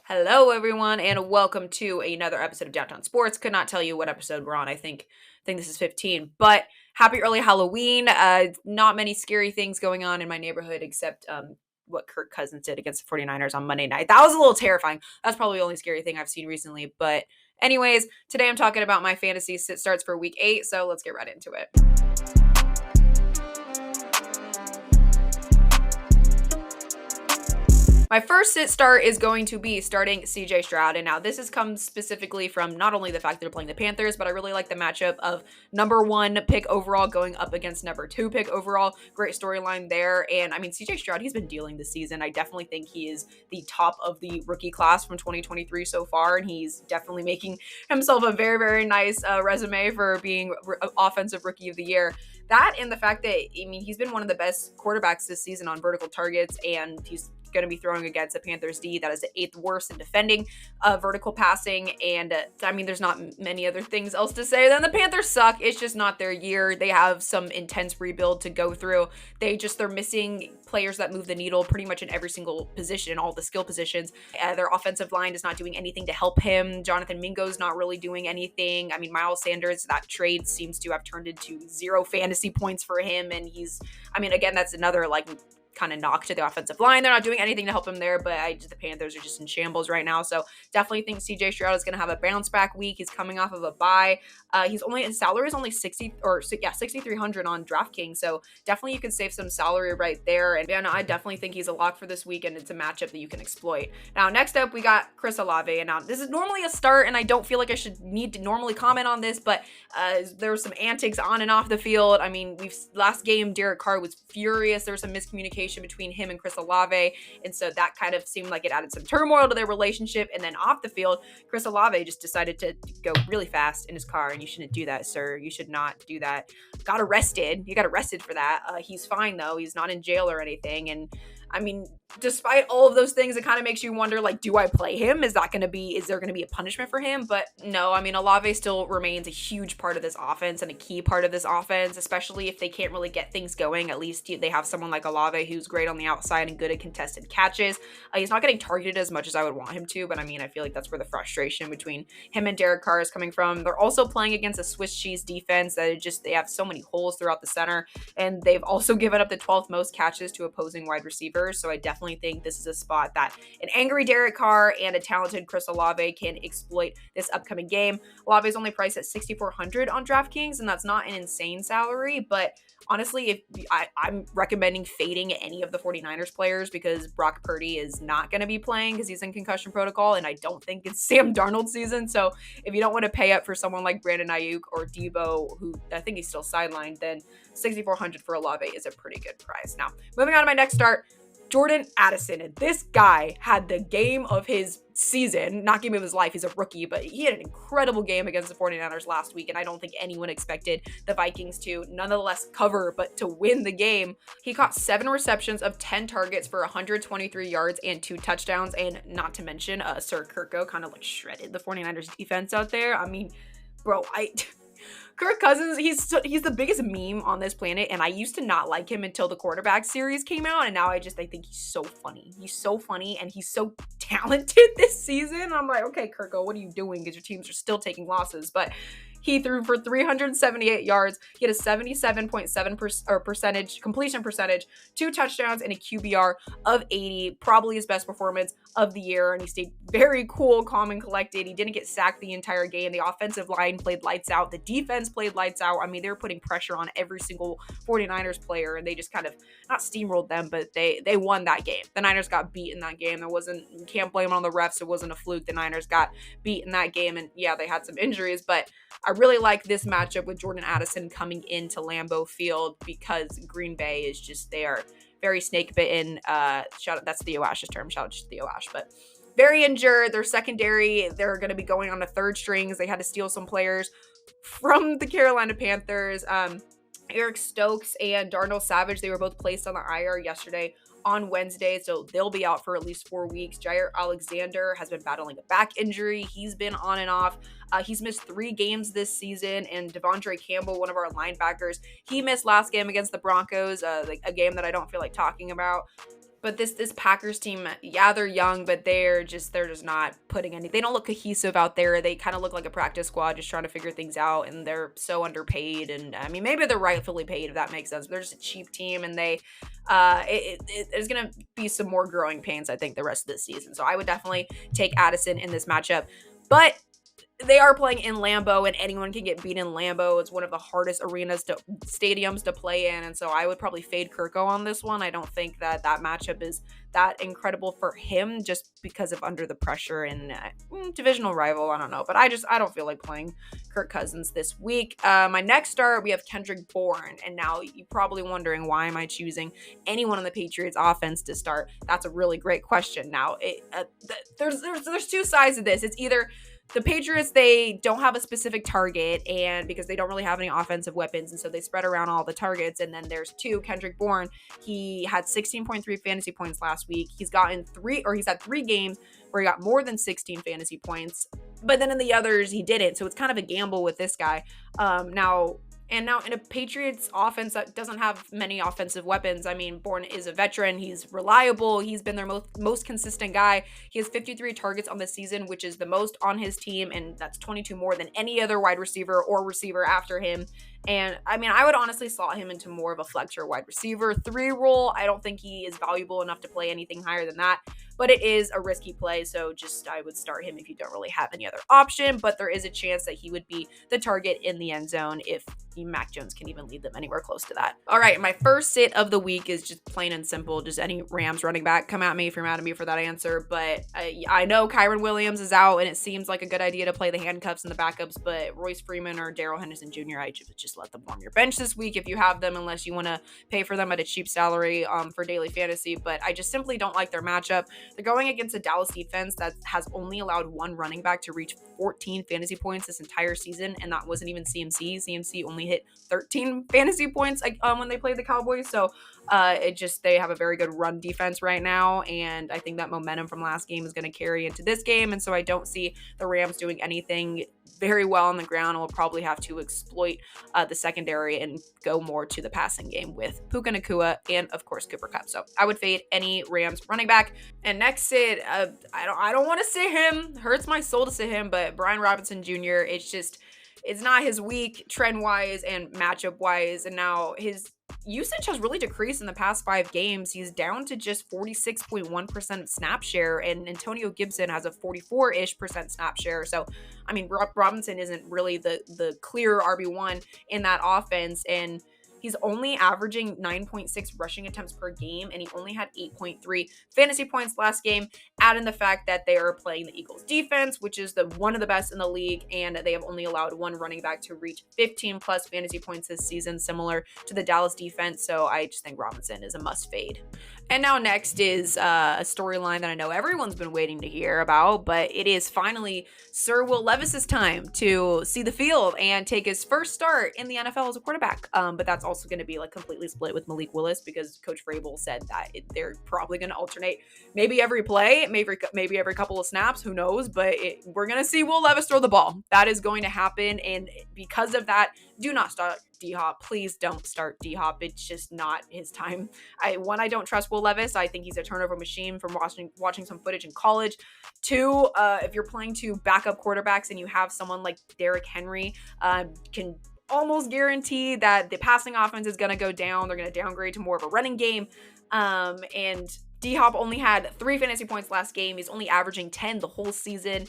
Hello, everyone, and welcome to another episode of Downtown Sports. Could not tell you what episode we're on. I think this is 15. But happy early Halloween. Not many scary things going on in my neighborhood except what Kirk Cousins did against the 49ers on Monday night. That was a little terrifying. That's probably the only scary thing I've seen recently. But anyways, today I'm talking about my fantasy sit starts for week 8. So let's get right into it. My first sit start is going to be starting CJ Stroud. And now this has come specifically from not only the fact that they're playing the Panthers, but I really like the matchup of number 1 pick overall going up against number 2 pick overall. Great storyline there. And I mean, CJ Stroud, he's been dealing this season. I definitely think he is the top of the rookie class from 2023 so far. And he's definitely making himself a very, very nice resume for being offensive rookie of the year. That and the fact that, I mean, he's been one of the best quarterbacks this season on vertical targets, and he's going to be throwing against the Panthers D that is the 8th worst in defending vertical passing. And I mean, there's not many other things else to say than the Panthers suck. It's just not their year. They have some intense rebuild to go through. They're missing players that move the needle pretty much in every single position, all the skill positions. Their offensive line is not doing anything to help him. Jonathan Mingo's not really doing anything. I mean, Miles Sanders, that trade seems to have turned into 0 fantasy points for him. And again, that's another kind of knock to the offensive line. They're not doing anything to help him there, but the Panthers are just in shambles right now. So definitely think CJ Stroud is going to have a bounce back week. He's coming off of a bye. His salary is only 6,300 on DraftKings. So definitely you can save some salary right there. And I definitely think he's a lock for this week, and it's a matchup that you can exploit. Now, next up, we got Chris Olave. And now this is normally a start, and I don't feel like I should need to normally comment on this, but there were some antics on and off the field. I mean, last game, Derek Carr was furious. There was some miscommunication between him and Chris Olave, and so that kind of seemed like it added some turmoil to their relationship. And then off the field, Chris Olave just decided to go really fast in his car, and you shouldn't do that, sir. You should not do that. Got arrested. You got arrested for that. He's fine though. He's not in jail or anything. And I mean, despite all of those things, it kind of makes you wonder, do I play him? Is there going to be a punishment for him? But no, I mean, Olave still remains a huge part of this offense and a key part of this offense, especially if they can't really get things going. At least they have someone like Olave who's great on the outside and good at contested catches. He's not getting targeted as much as I would want him to, but I mean, I feel like that's where the frustration between him and Derek Carr is coming from. They're also playing against a Swiss cheese defense that they have so many holes throughout the center, and they've also given up the 12th most catches to opposing wide receivers. So I definitely think this is a spot that an angry Derek Carr and a talented Chris Olave can exploit this upcoming game. Olave is only priced at 6,400 on DraftKings, and that's not an insane salary, but honestly, I'm recommending fading any of the 49ers players because Brock Purdy is not going to be playing because he's in concussion protocol, and I don't think it's Sam Darnold season. So if you don't want to pay up for someone like Brandon Ayuk or Debo, who I think he's still sidelined, then 6,400 for Olave is a pretty good price. Now, moving on to my next start, Jordan Addison. And this guy had the game of his season, not game of his life. He's a rookie, but he had an incredible game against the 49ers last week, and I don't think anyone expected the Vikings to nonetheless cover, but to win the game. He caught 7 receptions of 10 targets for 123 yards and 2 touchdowns, and not to mention Sir Kirko kind of shredded the 49ers defense out there. I mean, bro, Kirk Cousins, he's the biggest meme on this planet, and I used to not like him until the quarterback series came out, and now I think he's so funny. He's so funny, and he's so talented this season. I'm like, okay, Kirko, what are you doing? Because your teams are still taking losses, but he threw for 378 yards. He had a 77.7% completion percentage, 2 touchdowns, and a QBR of 80. Probably his best performance of the year, and he stayed very cool, calm, and collected. He didn't get sacked the entire game. The offensive line played lights out. The defense played lights out. I mean, they were putting pressure on every single 49ers player, and they just kind of not steamrolled them, but they won that game. The Niners got beat in that game. You can't blame it on the refs. It wasn't a fluke. The Niners got beat in that game, and yeah, they had some injuries, but I really like this matchup with Jordan Addison coming into Lambeau Field because Green Bay is they are very snake bitten. That's Theo Ash's term. Shout out to Theo Ash, but very injured. Their secondary, they're going to be going on the third strings. They had to steal some players from the Carolina Panthers. Eric Stokes and Darnell Savage, they were both placed on the IR yesterday on Wednesday, so they'll be out for at least 4 weeks. Jair Alexander has been battling a back injury. He's been on and off. He's missed 3 games this season, and Devondre Campbell, one of our linebackers, he missed last game against the Broncos, a game that I don't feel like talking about. But this Packers team, yeah, they're young, but they're just not putting any. They don't look cohesive out there. They kind of look like a practice squad just trying to figure things out, and they're so underpaid. And I mean, maybe they're rightfully paid if that makes sense. But they're just a cheap team, and there's gonna be some more growing pains, I think, the rest of this season. So I would definitely take Addison in this matchup, but they are playing in Lambeau, and anyone can get beat in Lambeau. It's one of the hardest stadiums to play in, and so I would probably fade Kirko on this one. I don't think that matchup is that incredible for him, just because of under the pressure and divisional rival. I don't know, but I don't feel like playing Kirk Cousins this week. My next start, we have Kendrick Bourne, and now you're probably wondering, why am I choosing anyone on the Patriots offense to start? That's a really great question. Now, there's two sides of this. It's either the Patriots, they don't have a specific target, and because they don't really have any offensive weapons, and so they spread around all the targets. And then there's two, Kendrick Bourne. He had 16.3 fantasy points last week. He's had 3 games where he got more than 16 fantasy points, but then in the others he didn't. So it's kind of a gamble with this guy. Now in a Patriots offense that doesn't have many offensive weapons, I mean, Bourne is a veteran. He's reliable. He's been their most consistent guy. He has 53 targets on the season, which is the most on his team, and that's 22 more than any other wide receiver or receiver after him. And I mean, I would honestly slot him into more of a flex or wide receiver 3 role. I don't think he is valuable enough to play anything higher than that, but it is a risky play. So I would start him if you don't really have any other option, but there is a chance that he would be the target in the end zone if Mac Jones can even lead them anywhere close to that. All right, my first sit of the week is just plain and simple. Just any Rams running back. Come at me if you're mad at me for that answer, but I know Kyren Williams is out, and it seems like a good idea to play the handcuffs and the backups, but Royce Freeman or Darrell Henderson Jr., I just let them on your bench this week if you have them, unless you want to pay for them at a cheap salary for daily fantasy. But I just simply don't like their matchup. They're going against a Dallas defense that has only allowed one running back to reach 14 fantasy points this entire season, and that wasn't even CMC. CMC only hit 13 fantasy points when they played the Cowboys. So they have a very good run defense right now, and I think that momentum from last game is going to carry into this game, and so I don't see the Rams doing anything very well on the ground. We'll probably have to exploit the secondary and go more to the passing game with Puka Nacua and, of course, Cooper Kupp. So I would fade any Rams running back. And next sit, I don't want to sit him. Hurts my soul to sit him, but Brian Robinson Jr., it's not his week trend-wise and matchup-wise, and now his usage has really decreased in the past 5 games. He's down to just 46.1% of snap share, and Antonio Gibson has a 44-ish% snap share. So, I mean, Robinson isn't really the clear RB1 in that offense, and he's only averaging 9.6 rushing attempts per game, and he only had 8.3 fantasy points last game. Add in the fact that they are playing the Eagles defense, which is one of the best in the league, and they have only allowed one running back to reach 15 plus fantasy points this season, similar to the Dallas defense. So I just think Robinson is a must fade. And now next is a storyline that I know everyone's been waiting to hear about, but it is finally Sir Will Levis's time to see the field and take his first start in the NFL as a quarterback. But that's also going to be completely split with Malik Willis, because Coach Vrabel said that they're probably going to alternate maybe every play, maybe every couple of snaps, who knows, but we're going to see Will Levis throw the ball. That is going to happen, and because of that, do not start D-Hop. Please don't start D-Hop. It's just not his time. I don't trust Will Levis. I think he's a turnover machine from watching some footage in college. 2, if you're playing 2 backup quarterbacks and you have someone like Derrick Henry, can almost guarantee that the passing offense is going to go down. They're going to downgrade to more of a running game. And D-Hop only had 3 fantasy points last game. He's only averaging 10 the whole season.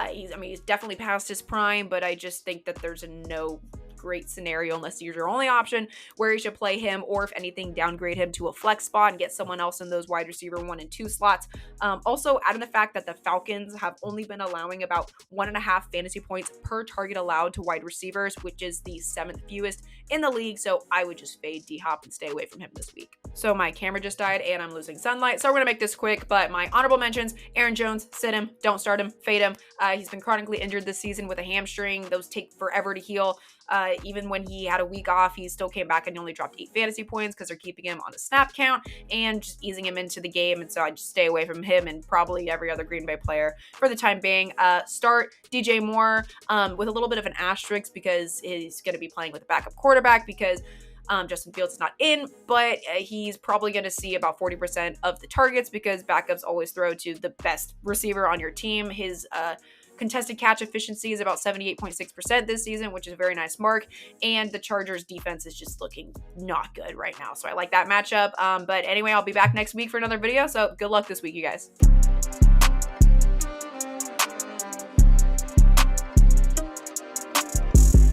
He's definitely past his prime, but I just think that there's no great scenario, unless you're your only option, where you should play him, or if anything, downgrade him to a flex spot and get someone else in those wide receiver 1 and 2 slots. Also, add in the fact that the Falcons have only been allowing about 1.5 fantasy points per target allowed to wide receivers, which is the 7th fewest in the league. So I would just fade D-Hop and stay away from him this week. So my camera just died and I'm losing sunlight, so we're gonna make this quick. But my honorable mentions: Aaron Jones, sit him, don't start him, fade him. He's been chronically injured this season with a hamstring. Those take forever to heal. Even when he had a week off, he still came back and he only dropped 8 fantasy points because they're keeping him on a snap count and just easing him into the game. And so I just stay away from him and probably every other Green Bay player for the time being. Start DJ Moore with a little bit of an asterisk, because he's going to be playing with a backup quarterback, because Justin Fields is not in, but he's probably going to see about 40% of the targets because backups always throw to the best receiver on your team. His contested catch efficiency is about 78.6% this season, which is a very nice mark. And the Chargers defense is just looking not good right now. So I like that matchup. But anyway, I'll be back next week for another video. So good luck this week, you guys.